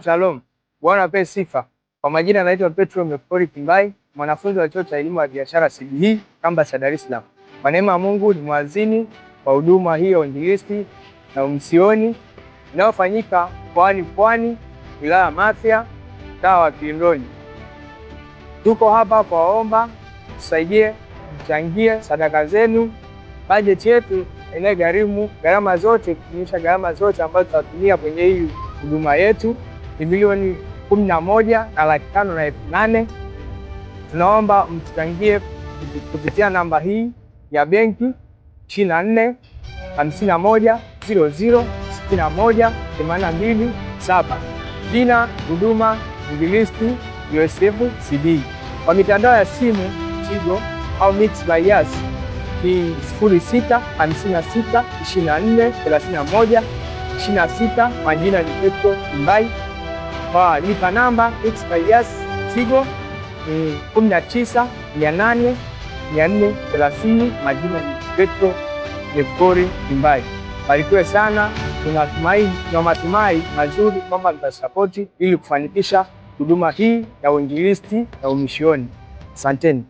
Shalom. Bwana apewe sifa. Kwa majina naitwa Petro Mepori Kimbai, mwanafunzi wa chuo cha elimu ya biashara CBE kampasi ya Dar es Salaam. Kwa neema ya Mungu ni mwadhini wa huduma hii ya uinjilisti na umisioni inayofanyika mkoani Pwani, wilaya ya Mafia, mtaa wa Kinondoni. Tuko hapa kuwaomba tusaidie, mchangie sadaka zenu. Bajeti yetu inayogharimu gharama zote, kuonyesha gharama zote ambazo tutatumia kwenye hii huduma yetu ni milioni 11,508,000. Tunaomba mtuchangie kupitia namba hii ya benki 24 51 00 61 82 7. Jina huduma Injilisti USF CBE. Kwa mitandao ya simu Tigo au Mixx by Yas ni 06 56 24 31 26. Majina ni Petro Kimbai. Kwa lipa namba Mixx by Yas Tigo ni 19 800 430. Majina ni Petro Mepori Kimbai. Barikiwe sana. Tuna matumai mazuri kwamba mtasapoti ili kufanikisha huduma hii ya uinjilisti na umishoni. Asanteni.